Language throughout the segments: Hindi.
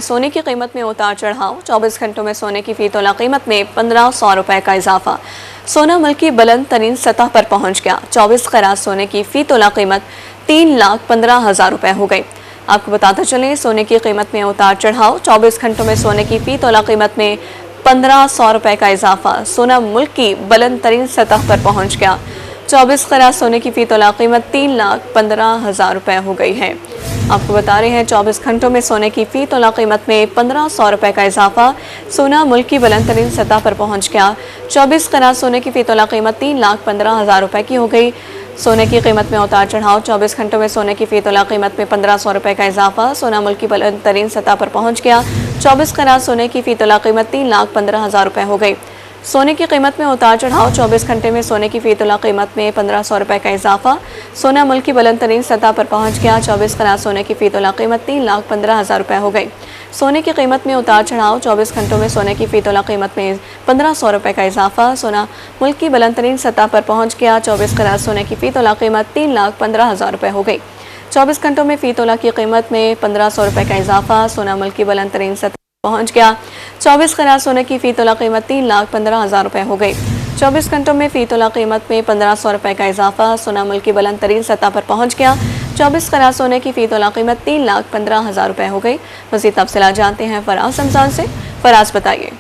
सोने की कीमत में उतार चढ़ाव। 24 घंटों में सोने की फी तोला कीमत में 1500 रुपए का इजाफा। सोना मुल्क की बुलंद तरीन सतह पर पहुंच गया। 24 कैरात सोने की फी तोला कीमत 3,15,000 रुपए हो गई। आपको बताते चलें, सोने की कीमत में उतार चढ़ाव। 24 घंटों में सोने की फी तोला कीमत में 1500 रुपए का इजाफा। सोना मुल्क की बुलंद तरीन सतह पर पहुंच गया। 24 कैरात सोने की फी तोला कीमत 3,15,000 रुपए हो गई है। आपको बता रहे हैं, 24 घंटों में सोने की फी तोला कीमत में 1500 रुपए का इजाफा। सोना मुल्क की बुलंद तरीन सतह पर पहुंच गया। 24 कैरात सोने की फी तोला कीमत 3,15,000 रुपए की हो गई। सोने की कीमत में उतार चढ़ाव। 24 घंटों में सोने की फी तोला कीमत में 1500 रुपए का इजाफा। सोना मुल्क की बुलंद तरीन सतह पर पहुंच गया। 24 कैरात सोने की फी तोला कीमत 3,15,000 रुपए हो गई। सोने की कीमत में उतार चढ़ाव। 24 घंटे में सोने की फी तोला कीमत में 1500 रुपए का इजाफा। सोना मुल्क की बुलंद तरीन सतह पर पहुंच गया। 24 कैरात सोने की फी तोला कीमत 3,15,000 रुपए हो गई। सोने की कीमत में उतार चढ़ाव। 24 घंटों में सोने की फी तोला कीमत में 1500 रुपए का इजाफा। सोना मुल्क की बुलंद तरीन सतह पर पहुंच गया। 24 कैरात सोने की फी तोला कीमत 3,15,000 रुपए हो गई। 24 घंटों में फी तोला की कीमत में 1500 रुपए का इजाफा। सोना मुल्क की बुलंद तरीन सतह पहुंच गया। 24 कैरात सोने की फी तोला कीमत 3,15,000 रुपए हो गई। 24 घंटों में फी तोला कीमत में 1500 रुपए का इजाफा। सोना मुल्क की बुलंद तरीन सतह पर पहुंच गया। 24 कैरात सोने की फी तोला कीमत 3,15,000 रुपए हो गई। मज़ीद तफसीलात जानते हैं फराज रमजान से। फराज, बताइए।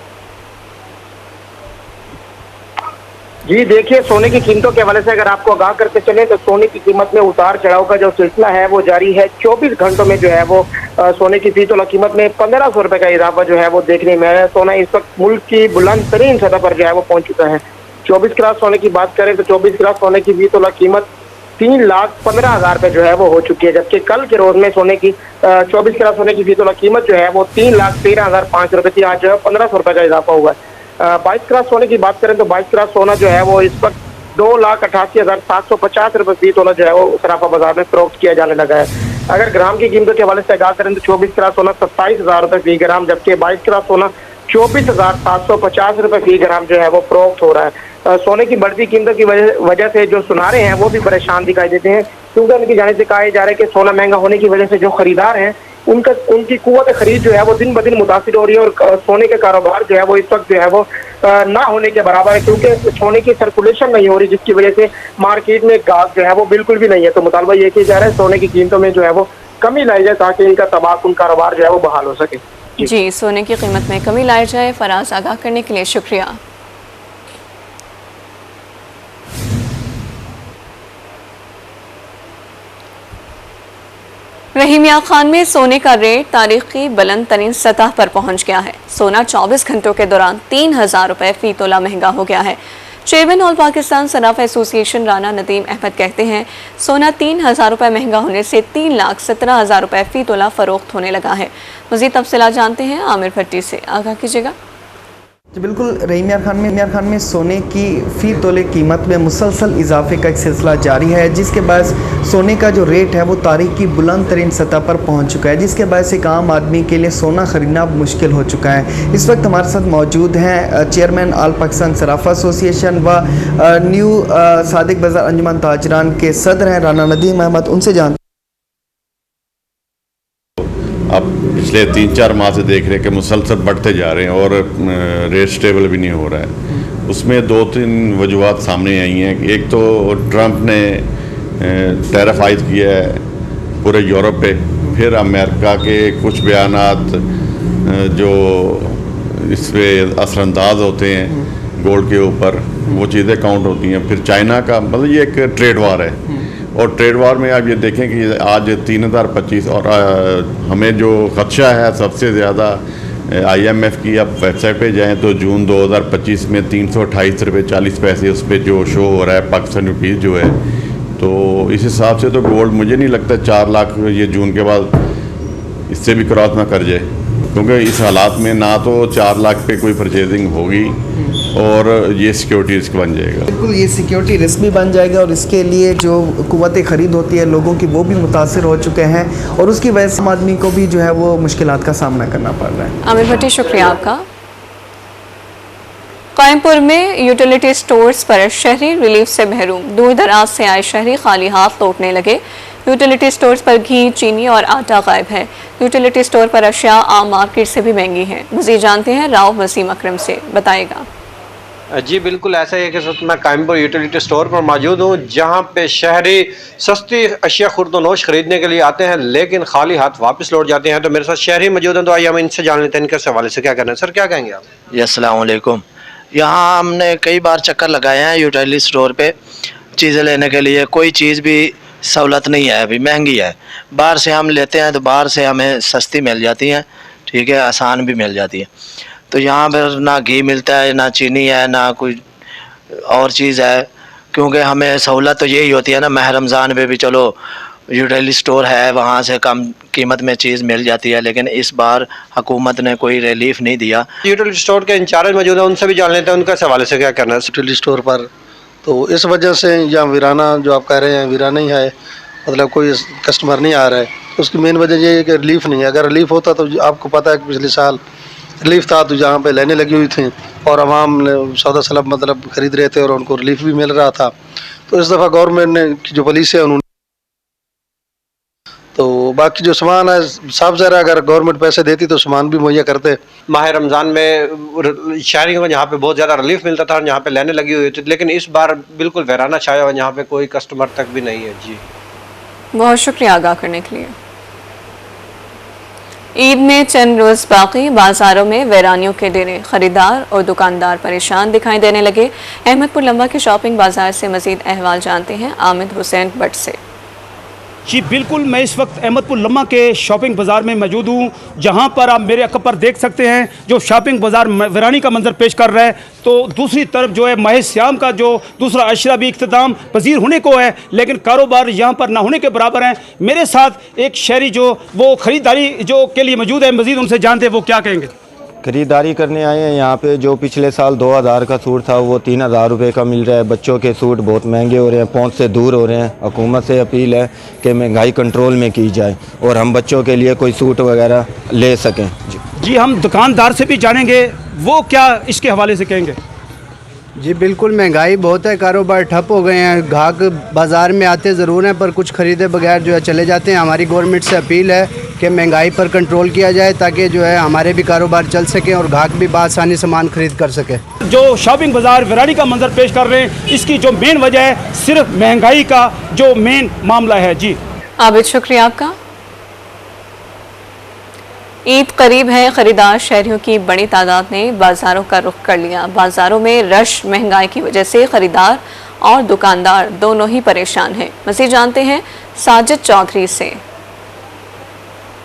जी देखिए, सोने की कीमतों के हवाले से अगर आपको आगाह करते चले तो सोने की कीमत में उतार चढ़ाव का जो सिलसिला है वो जारी है। 24 घंटों में जो है वो सोने की फी तोला कीमत में 1500 रुपए का इजाफा जो है वो देखने में आया। सोना इस वक्त मुल्क की बुलंद तरीन सतह पर जो है वो पहुंच चुका है। 24 कैरात सोने की बात करें तो 24 कैरात सोने की फी तोला कीमत 3,15,000 रुपए जो है वो हो चुकी है। जबकि कल के रोज में सोने की 24 कैरात सोने की फी तोला कीमत जो है वो 3,13,500 रुपए थी। आज जो है 1500 रुपए का इजाफा हुआ है। 22 कैरात सोने की बात करें तो 22 कैरात सोना जो है वो इस वक्त 2,88,750 रुपए फी तोला जो है वो सराफा बाजार में फरोख्त किया जाने लगा है। अगर ग्राम की कीमतों के हवाले से आगाह करें तो 24 कैरात सोना 27,000 रुपए फी ग्राम, जबकि 22 कैरात सोना 24,750 रुपए फी ग्राम जो है वो फरोख्त हो रहा है। सोने की बढ़ती कीमतों की वजह से जो सुनारे हैं वो भी परेशान दिखाई देते हैं, क्योंकि उनकी जाने से कहा जा रहा है कि सोना महंगा होने की वजह से जो खरीदार हैं उनकी कुव्वत खरीद जो है वो दिन ब दिन मुतासिर हो रही है और सोने के कारोबार जो है वो इस वक्त जो है वो ना होने के बराबर है, क्योंकि सोने की सर्कुलेशन नहीं हो रही, जिसकी वजह से मार्केट में गाहक जो है वो बिल्कुल भी नहीं है। तो मुतालबा ये किया जा रहा है सोने की कीमतों में जो है वो कमी लाई जाए ताकि इनका तबादुल कारोबार जो है वो बहाल हो सके। जी, सोने की कीमत में कमी लाई जाए। फराज, आगाह करने के लिए शुक्रिया। रहीमिया खान में सोने का रेट तारीखी बुलंद तरीन सतह पर पहुंच गया है। सोना 24 घंटों के दौरान 3,000 रुपए फी तोला महंगा हो गया है। Chairman all Pakistan Saraf association Rana Nadeem Ahmad कहते हैं, सोना 3,000 रुपए महंगा होने से 3,17,000 रुपए फी तोला फरोख्त होने लगा है। मज़ीद तफसीलात जानते हैं आमिर भट्टी से। आगाह कीजिएगा। बिल्कुल, रहीमिया खान में सोने की फ़ी तोले कीमत में मुसलसल इजाफे का एक सिलसिला जारी है, जिसके बाद सोने का जो रेट है वो तारीख की बुलंद तरीन सतह पर पहुंच चुका है, जिसके बाद एक आम आदमी के लिए सोना ख़रीदना मुश्किल हो चुका है। इस वक्त हमारे साथ मौजूद हैं चेयरमैन ऑल पाकिस्तान सराफा एसोसिएशन व न्यू सादिक बाज़ार अंजुमन ताजरान के सदर हैं राना नदीम अहमद। उनसे जान अब पिछले 3-4 माह से देख रहे हैं कि मुसलसल बढ़ते जा रहे हैं और रेट स्टेबल भी नहीं हो रहा है। उसमें 2-3 वजूहत सामने आई हैं। एक तो ट्रंप ने टैरिफ आयद किया है पूरे यूरोप पे, फिर अमेरिका के कुछ बयानात जो इस पर असरअंदाज होते हैं गोल्ड के ऊपर, वो चीज़ें काउंट होती हैं। फिर चाइना का, मतलब ये एक ट्रेड वार है और ट्रेड वार में आप ये देखें कि आज 3025 और हमें जो खदशा है सबसे ज़्यादा IMF की आप वेबसाइट पे जाएं तो जून 2025 में 328 रुपये 40 पैसे उस पर जो शो हो रहा है पाकिस्तान रुपीज़ जो है। तो इस हिसाब से तो गोल्ड मुझे नहीं लगता 4 लाख ये जून के बाद इससे भी क्रॉस ना कर जाए, क्योंकि इस हालात में ना तो 4 लाख पे कोई परचेजिंग होगी और ये सिक्योरिटी रिस्क बन जाएगा। बिल्कुल, ये सिक्योरिटी रिस्क भी बन जाएगा और इसके लिए जो कुव्वत ख़रीद होती है लोगों की वो भी मुतासिर हो चुके हैं और उसकी वजह से आदमी को भी जो है वो मुश्किलात का सामना करना पड़ रहा है। आमिर भट्टी, शुक्रिया आपका। कायमपुर में यूटिलिटी स्टोर्स पर शहरी रिलीफ से महरूम, दूर दराज से आए शहरी खाली हाथ लौटने लगे। यूटिलिटी स्टोर्स पर घी, चीनी और आटा गायब है। यूटिलिटी स्टोर पर अशिया आम मार्केट से भी महंगी है। मज़ीद जानते हैं राव वसीम अकरम से, बताएगा। जी बिल्कुल ऐसा है कि इस वक्त मैं कायमपुर यूटिलिटी स्टोर पर मौजूद हूँ, जहाँ पे शहरी सस्ती अशिया खुर्दनोश खरीदने के लिए आते हैं लेकिन खाली हाथ वापस लौट जाते हैं। तो मेरे साथ शहरी मौजूद हैं, तो आइए हम इनसे जान लेते हैं इनके हवाले से क्या करना है। सर क्या कहेंगे आप? जी अस्सलाम वालेकुम। यहाँ हमने कई बार चक्कर लगाए हैं यूटिलिटी स्टोर पे चीज़ें लेने के लिए, कोई चीज़ भी सहूलत नहीं है, अभी महंगी है। बाहर से हम लेते हैं तो बाहर से हमें सस्ती मिल जाती हैं, ठीक है, आसान भी मिल जाती है। तो यहाँ पर ना घी मिलता है, ना चीनी है, ना कोई और चीज़ है, क्योंकि हमें सहूलत तो यही होती है ना, माह रमज़ान पे भी चलो यूटिलिटी स्टोर है, वहाँ से कम कीमत में चीज़ मिल जाती है, लेकिन इस बार हुकूमत ने कोई रिलीफ नहीं दिया। यूटिलिटी स्टोर के इंचार्ज मौजूद हैं, उनसे भी जान लेते हैं उनके हवाले से क्या करना है। यूटिलिटी स्टोर पर तो इस वजह से यहाँ वीराना जो आप कह रहे हैं वीराना ही है, मतलब कोई कस्टमर नहीं आ रहा है। उसकी मेन वजह ये है कि रिलीफ नहीं है। अगर रिलीफ होता तो आपको पता है कि पिछले साल रिलीफ था तो जहाँ पे लाइनें लगी हुई थी और आवाम सौदा सलब मतलब ख़रीद रहे थे और उनको रिलीफ भी मिल रहा था। तो इस दफ़ा गवर्नमेंट ने जो पॉलिसी है उन्होंने, तो बाकी जो सामान है साफ ज़रा अगर गवर्नमेंट पैसे देती तो सामान भी मुहैया करते। माह रमज़ान में शहरियों को यहाँ पे बहुत ज़्यादा रिलीफ मिलता था और यहाँ पे लाइनें लगी हुई थी, लेकिन इस बार बिल्कुल वीराना छाया हुआ, यहाँ पे कोई कस्टमर तक भी नहीं है। जी बहुत शुक्रिया आगाह करने के लिए। ईद में चंद रोज बाकी, बाजारों में वीरानियों के डेरे, खरीदार और दुकानदार परेशान दिखाई देने लगे। अहमदपुर लम्बा के शॉपिंग बाजार से मजीद अहवाल जानते हैं आमिद हुसैन भट्ट से। जी बिल्कुल, मैं इस वक्त अहमदपुर लम्बा के शॉपिंग बाज़ार में मौजूद हूँ, जहाँ पर आप मेरे अक्ब पर देख सकते हैं जो शॉपिंग बाज़ार वीरानी का मंजर पेश कर रहा है। तो दूसरी तरफ जो है माह सियाम का जो दूसरा अशरा भी इख्तिताम पजीर होने को है, लेकिन कारोबार यहाँ पर ना होने के बराबर हैं। मेरे साथ एक शहरी जो वो ख़रीदारी जो के लिए मौजूद है, मज़ीद उनसे जानते हैं वो क्या कहेंगे। खरीदारी करने आए हैं यहाँ पे। जो पिछले साल 2000 का सूट था वो 3000 रुपये का मिल रहा है। बच्चों के सूट बहुत महंगे हो रहे हैं, पहुँच से दूर हो रहे हैं। हुकूमत से अपील है कि महंगाई कंट्रोल में की जाए और हम बच्चों के लिए कोई सूट वगैरह ले सकें। जी हम दुकानदार से भी जानेंगे वो क्या इसके हवाले से कहेंगे। जी बिल्कुल, महंगाई बहुत है, कारोबार ठप हो गए हैं। ग्राहक बाज़ार में आते ज़रूर हैं पर कुछ ख़रीदे बगैर जो है चले जाते हैं। हमारी गवर्नमेंट से अपील है कि महंगाई पर कंट्रोल किया जाए ताकि जो है हमारे भी कारोबार चल सके और ग्राहक भी बासानी सामान खरीद कर सके। जो शॉपिंग बाज़ार वीरानी का मंजर पेश कर रहे हैं, इसकी जो मेन वजह है सिर्फ महंगाई का जो मेन मामला है। जी आबिद, शुक्रिया आपका। ईद करीब है, खरीदार शहरियों की बड़ी तादाद ने बाज़ारों का रुख कर लिया। बाज़ारों में रश महंगाई की वजह से खरीदार और दुकानदार दोनों ही परेशान हैं। मज़ीद जानते हैं साजिद चौधरी से।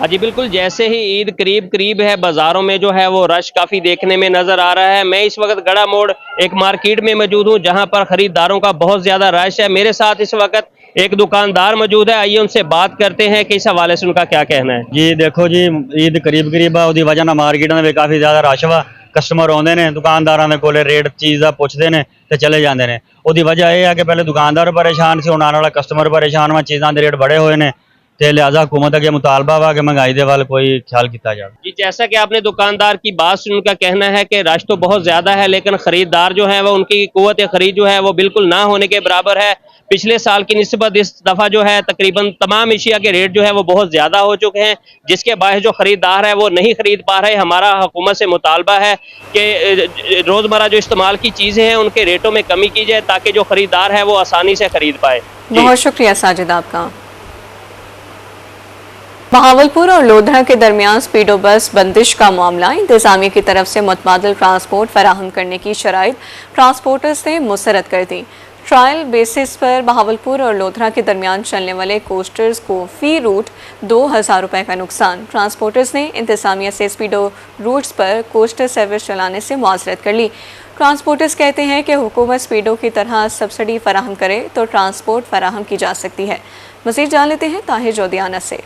जी बिल्कुल, जैसे ही ईद करीब है, बाज़ारों में जो है वो रश काफ़ी देखने में नज़र आ रहा है। मैं इस वक्त गड़ा मोड़ एक मार्केट में मौजूद हूँ, जहाँ पर ख़रीदारों का बहुत ज़्यादा रश है। मेरे साथ इस वक्त एक दुकानदार मौजूद है, आइए उनसे बात करते हैं कि इस हवाले से उनका क्या कहना है। जी देखो जी, ईद करीब है, उसकी वजह ना मार्केट में भी काफ़ी ज़्यादा रश वा। कस्टमर आते हैं, दुकानदारों के कोले रेट चीज़ का पुछते हैं तो चले जाते हैं। उसकी वजह यह है कि पहले दुकानदार परेशान से, आने वाला कस्टमर परेशान वा, चीज़ों के रेट बढ़े हुए हैं। तो लिहाजा हुकूमत अगे मुतालबा वा कि महंगाई के वाल कोई ख्याल किया जाए। जी जैसा कि आपने दुकानदार की बात सुन, उनका कहना है कि रश तो बहुत ज़्यादा है, लेकिन ख़रीदार जो है वो उनकी क़ुव्वत ख़रीद जो है वो बिल्कुल ना होने के बराबर है। पिछले साल की निस्बत इस दफ़ा जो है तकरीबन तमाम एशिया के रेट जो है वो बहुत ज़्यादा हो चुके हैं, जिसके बायस जो ख़रीदार है वो नहीं ख़रीद पा रहे। हमारा हुकूमत से मुतालबा है कि रोज़मर्रा जो इस्तेमाल की चीज़ें हैं उनके रेटों में कमी की जाए ताकि जो ख़रीदार है वो आसानी से ख़रीद पाए। बहुत शुक्रिया साजिद आपका। बहावलपुर और लोधरा के दरमियान स्पीडो बस बंदिश का मामला, इंतजामिया की तरफ से मुतबादिल ट्रांसपोर्ट फराहम करने की शराइत ट्रांसपोर्टर्स ने मुस्तरद कर दी। ट्रायल बेसिस पर बहावलपुर और लोधरा के दरमियान चलने वाले कोस्टर्स को फी रूट 2000 रुपये का नुकसान। ट्रांसपोर्टर्स ने इंतजामिया से स्पीडो रूट्स पर कोस्टर सर्विस चलाने से मुआज़रत कर ली। ट्रांसपोर्टर्स कहते हैं कि हुकूमत स्पीडो की तरह सब्सिडी फराहम करे तो ट्रांसपोर्ट फराहम की जा सकती है। मज़ीद जान लेते हैं ताहिर जोदियाना से।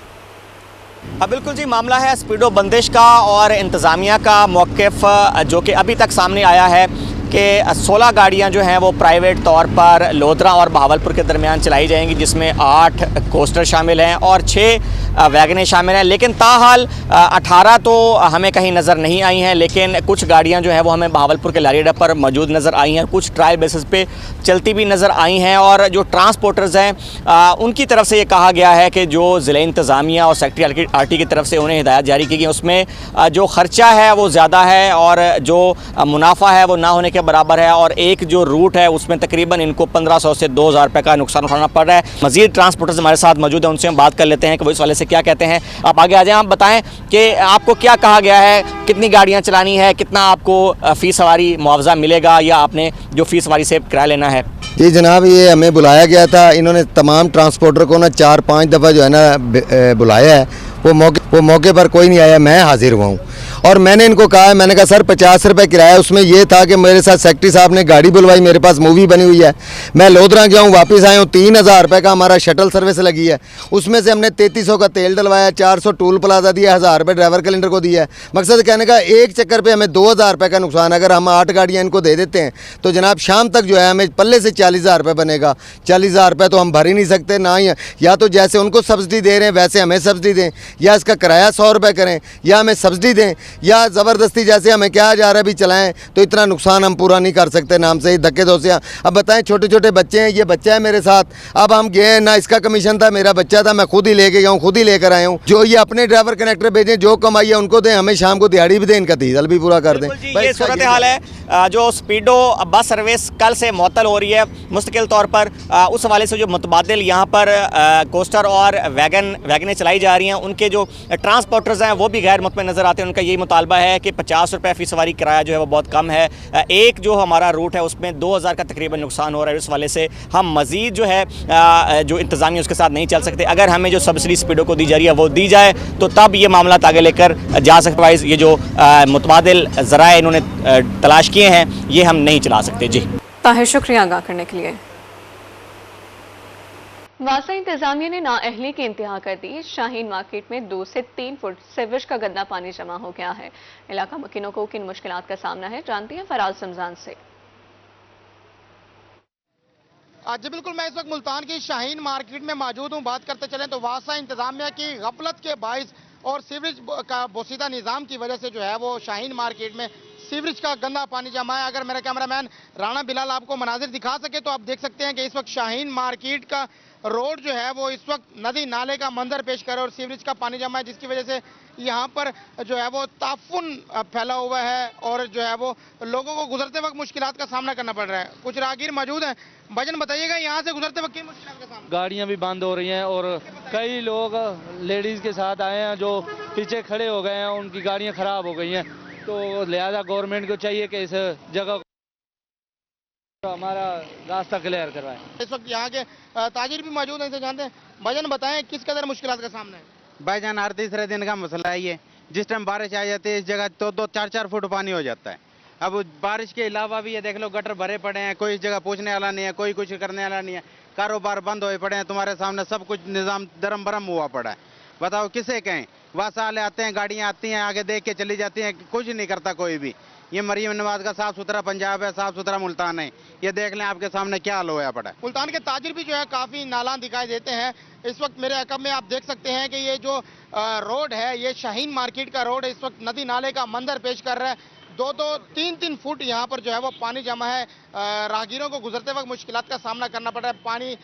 बिल्कुल जी, मामला है स्पीडो बंदिश का और इंतज़ामिया का मौक़िफ़ जो कि अभी तक सामने आया है कि 16 गाड़ियां जो हैं वो प्राइवेट तौर पर लोधरा और बहावलपुर के दरमियान चलाई जाएंगी, जिसमें 8 कोस्टर शामिल हैं और 6 वैगनें शामिल हैं। लेकिन ताहाल 18 तो हमें कहीं नज़र नहीं आई हैं, लेकिन कुछ गाड़ियां जो हैं वो हमें बहावलपुर के लारी अड्डा पर मौजूद नज़र आई हैं, कुछ ट्रायल बेसिस पे चलती भी नज़र आई हैं। और जो ट्रांसपोर्टर्स हैं उनकी तरफ से ये कहा गया है कि जो ज़िला इंतज़ामिया और सेक्रेटरी आरटी की तरफ से उन्हें हिदायत जारी की गई, उसमें जो ख़र्चा है वो ज़्यादा है और जो मुनाफा है वो ना होने के बराबर है। और एक जो रूट है उसमें तकरीबन इनको 1500 से 2000 रुपये का नुकसान उठाना पड़ रहा है। मज़ीद ट्रांसपोर्टर्स हमारे साथ मौजूद हैं, उनसे हम बात कर लेते हैं कि वो इस वाले से क्या कहते हैं। आप आगे आ जाएँ, आप बताएँ कि आपको क्या कहा गया है, कितनी गाड़ियाँ चलानी है, कितना आपको फ़ीस सवारी मुआवजा मिलेगा या आपने जो फ़ीस सवारी से किराया लेना है? जी जनाब, ये हमें बुलाया गया था, इन्होंने तमाम ट्रांसपोर्टर को ना 4-5 दफ़ा जो है ना बुलाया है, वो मौके पर कोई नहीं आया। मैं हाजिर हुआ हूँ और मैंने इनको कहा है, मैंने कहा सर 50 रुपये किराया। उसमें ये था कि मेरे साथ सेक्रेटरी साहब ने गाड़ी बुलवाई, मेरे पास मूवी बनी हुई है, मैं लोधरा गया हूँ, वापस आया हूँ, 3000 रुपये का हमारा शटल सर्विस लगी है। उसमें से हमने 3300 का तेल डलवाया, 400 टूल प्लाजा दिया, 1000 रुपये ड्राइवर कैलेंडर को दिया है। मकसद कहने का एक चक्कर पे हमें 2000 रुपये का नुकसान। अगर हम 8 गाड़ियाँ इनको दे देते हैं तो जनाब शाम तक जो है हमें पल्ले से 40,000 रुपये बनेगा। 40,000 रुपये तो हम भर ही नहीं सकते ना। ही या तो जैसे उनको सब्सिडी दे रहे हैं वैसे हमें सब्सिडी दें, या इसका किराया 100 रुपये करें, या हमें सब्सिडी दें, या ज़बरदस्ती जैसे हमें क्या जा रहा है भी चलाएं। तो इतना नुकसान हम पूरा नहीं कर सकते नाम से ही धक्के दोसियाँ। अब बताएं, छोटे छोटे बच्चे हैं, ये बच्चा है मेरे साथ, अब हम गए ना, इसका कमीशन था, मेरा बच्चा था, मैं खुद ही लेके गया हूँ, खुद ही लेकर आया हूँ। जो ये अपने ड्राइवर कनेक्टर भेजें, जो कमाई है उनको दें, हमें शाम को दिहाड़ी भी दें, इनका डीजल भी पूरा कर दें। ये सूरत हाल है। जो स्पीडो बस सर्विस कल से मुअत्तल हो रही है मुस्तकिल तौर पर, उस हवाले से जो मुतबादिल यहाँ पर कोस्टर और वैगनें चलाई जा रही हैं, उनके जो ट्रांसपोर्टर्स हैं वो भी गैर मुतमईन नज़र आते हैं। उनका यही मुतालबा है कि 50 रुपये फ़ी सवारी किराया जो है वो बहुत कम है। एक जो हमारा रूट है उसमें 2000 का तकरीबन नुकसान हो रहा है। इस वाले से हम मज़ीद जो है जो इंतज़ामिया उसके साथ नहीं चल सकते। अगर हमें जो सब्सिडी स्पीडो को दी जा रही है वो दी जाए तो तब ये मामला आगे लेकर जा सकते। वाइज ये जो मुतबादिल ज़राए इन्होंने तलाश किए हैं ये हम नहीं चला सकते। जी ताहिर, शुक्रिया आगाह करने के लिए। वासा इंतजामिया ने नाअहली की इंतहा कर दी। शाहीन मार्केट में 2 से 3 फुट सीवरेज का गंदा पानी जमा हो गया है। इलाका मकीनों को किन मुश्किलात का सामना है, जानती हैं फराज रमजान से। जी बिल्कुल, मैं इस वक्त मुल्तान की शाहीन मार्केट में मौजूद हूँ। बात करते चलें तो वासा इंतजामिया की गफलत के बाइस और सीवरेज का बोसीदा निज़ाम की वजह से जो है वो शाहीन मार्केट में सीवरेज का गंदा पानी जमा है। अगर मेरा कैमरामैन राणा बिलाल आपको मनाजिर दिखा सके तो आप देख सकते हैं कि इस वक्त शाहीन मार्केट का रोड जो है वो इस वक्त नदी नाले का मंजर पेश कर और सीवरेज का पानी जमा है, जिसकी वजह से यहाँ पर जो है वो ताफुन फैला हुआ है और जो है वो लोगों को गुजरते वक्त मुश्किलात का सामना करना पड़ रहा है। कुछ राहगीर मौजूद हैं, भजन बताइएगा यहाँ से गुजरते वक्त किन मुश्किलात का सामना? गाड़ियाँ भी बंद हो रही हैं और कई लोग लेडीज़ के साथ आए हैं जो पीछे खड़े हो गए हैं, उनकी गाड़ियाँ ख़राब हो गई हैं। तो लिहाजा गवर्नमेंट को चाहिए कि इस जगह तो हमारा रास्ता क्लियर करवाएं। इस वक्त यहाँ के ताजिर भी मौजूद हैं, इनसे जानते हैं। भजन बताएं किस कदर मुश्किलात का सामना है? भाईजान हर तीसरे दिन का मसला है ये। जिस टाइम बारिश आ जाती है इस जगह तो 2-4 फुट पानी हो जाता है। अब बारिश के अलावा भी ये देख लो गटर भरे पड़े हैं, कोई इस जगह पूछने वाला नहीं है, कोई कुछ करने वाला नहीं है। कारोबार बंद हुए पड़े हैं, तुम्हारे सामने सब कुछ निज़ाम दरम बरम हुआ पड़ा है। बताओ किसे कहें? वासा वाले आते हैं, गाड़ियाँ आती हैं, आगे देख के चली जाती हैं, कुछ नहीं करता कोई भी। ये मरियम नवाज का साफ सुथरा पंजाब है, साफ सुथरा मुल्तान है। ये देख लें आपके सामने क्या हाल होया पड़ा है। मुल्तान के ताजिर भी जो है काफी नालान दिखाई देते हैं। इस वक्त मेरे अकब में आप देख सकते हैं कि ये जो रोड है ये शाहीन मार्केट का रोड है, इस वक्त नदी नाले का मंजर पेश कर रहा है। 2-3 फुट यहाँ पर जो है वो पानी जमा है। राहगीरों को गुजरते वक्त मुश्किलात का सामना करना पड़ रहा है। पानी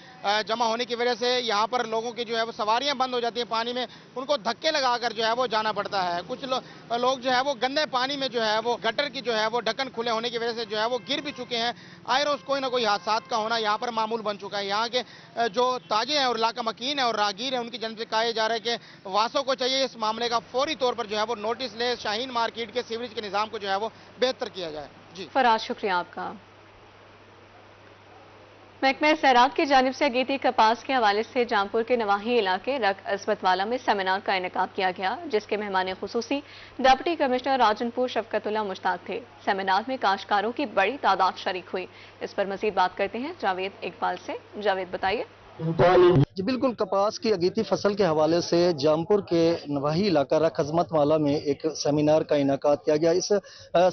जमा होने की वजह से यहाँ पर लोगों की जो है वो सवारियाँ बंद हो जाती हैं पानी में, उनको धक्के लगाकर जो है वो जाना पड़ता है। कुछ लोग जो है वो गंदे पानी में जो है वो गटर की जो है वो ढक्कन खुले होने की वजह से जो है वो गिर भी चुके हैं। आए रोज कोई ना कोई हादसात का होना यहाँ पर मामूल बन चुका है। यहाँ के जो ताजे हैं और इलाका मकीन है और राहगीर है, उनकी जन्म से कहा जा रहा है कि वासों को चाहिए इस मामले का फौरी तौर पर जो है वो नोटिस ले, शाहीन मार्केट के सीवरेज के निज़ाम को जो है वो बेहतर किया जाए। जी फराज, शुक्रिया आपका। महकमा ज़राअत की जानिब से अगेती कपास के हवाले से जामपुर के नवाही इलाके रक अजमत वाला में सेमिनार का इनेकाद किया गया, जिसके मेहमान खुसूसी डिप्टी कमिश्नर राजनपुर शफकतुल्लाह मुश्ताक थे। सेमिनार में काश्तकारों की बड़ी तादाद शरीक हुई। इस पर मजीद बात करते हैं जावेद इकबाल से। जावेद बताइए। जी बिल्कुल, कपास की अगेती फसल के हवाले से जामपुर के नवाही इलाका रक अजमत वाला में एक सेमिनार का इनेकाद किया गया। इस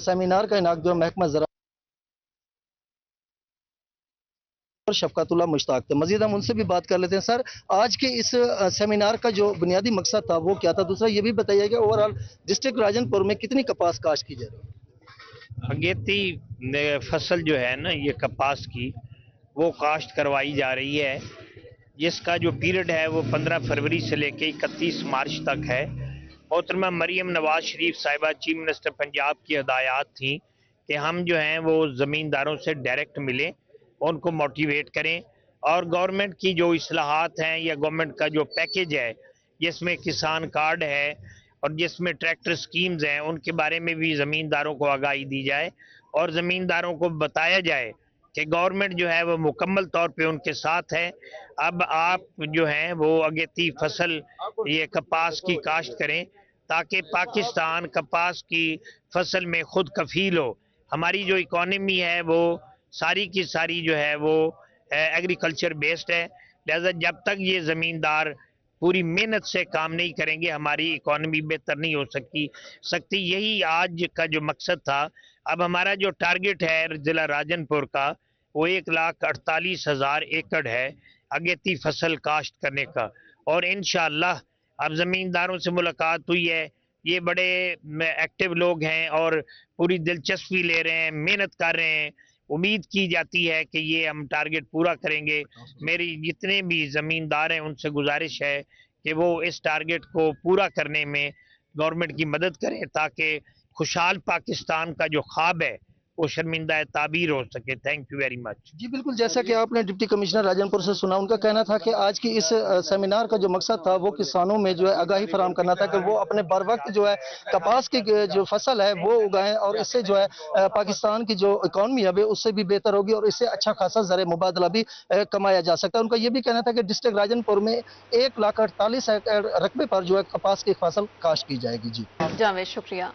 सेमिनार का इनेकाद जो महकमा ज़राअत और शफकतुल्लाह मुश्ताक थे। मजीद हम उनसे भी बात कर लेते हैं। सर, आज के इस सेमिनार का जो बुनियादी मकसद था वो क्या था? दूसरा ये भी बताइए कि ओवरऑल डिस्ट्रिक्ट राजनपुर में कितनी कपास काश्त की जा रही है? अगेती फसल जो है ना, ये कपास की, वो काश्त करवाई जा रही है, जिसका जो पीरियड है वो 15 फरवरी से लेके 31 मार्च तक है। मोहतरमा मरीम नवाज शरीफ साहिबा चीफ मिनिस्टर पंजाब की हदायत थी कि हम जो हैं वो ज़मींदारों से डायरेक्ट मिलें, उनको मोटिवेट करें, और गवर्नमेंट की जो इस्लाहात हैं या गवर्नमेंट का जो पैकेज है, जिसमें किसान कार्ड है और जिसमें ट्रैक्टर स्कीम्स हैं, उनके बारे में भी ज़मींदारों को आगाही दी जाए और ज़मींदारों को बताया जाए कि गवर्नमेंट जो है वो मुकम्मल तौर पे उनके साथ है। अब आप जो हैं वो अगेती फसल ये कपास की काश्त करें ताकि पाकिस्तान कपास की फसल में खुद कफील हो। हमारी जो इकॉनमी है वो सारी की सारी जो है वो एग्रीकल्चर बेस्ड है, लिहाजा जब तक ये ज़मींदार पूरी मेहनत से काम नहीं करेंगे हमारी इकॉनमी बेहतर नहीं हो सकती। यही आज का जो मकसद था। अब हमारा जो टारगेट है ज़िला राजनपुर का वो 1,48,000 एकड़ है अगेती फसल काश्त करने का, और इंशाअल्लाह अब ज़मींदारों से मुलाकात हुई है, ये बड़े एक्टिव लोग हैं और पूरी दिलचस्पी ले रहे हैं, मेहनत कर रहे हैं। उम्मीद की जाती है कि ये हम टारगेट पूरा करेंगे। मेरी जितने भी ज़मींदार हैं उनसे गुजारिश है कि वो इस टारगेट को पूरा करने में गवर्नमेंट की मदद करें ताकि खुशहाल पाकिस्तान का जो ख्वाब है वो शर्मिंदा ताबीर हो सके। Thank you very much. जी बिल्कुल, जैसा कि आपने डिप्टी कमिश्नर राजनपुर से सुना, उनका कहना था कि आज की इस सेमिनार का जो मकसद था वो किसानों में जो है आगाही फराहम करना था कि वो अपने बर वक्त जो है कपास की जो फसल है वो उगाएं, और इससे जो है पाकिस्तान की जो इकॉनमी है उससे भी बेहतर होगी और इससे अच्छा खासा ज़र मुबादला भी कमाया जा सकता है। उनका ये भी कहना था कि डिस्ट्रिक्ट राजनपुर में 1,48,000 रकबे पर जो है कपास की फसल काश्त की जाएगी। जी जावेद, शुक्रिया।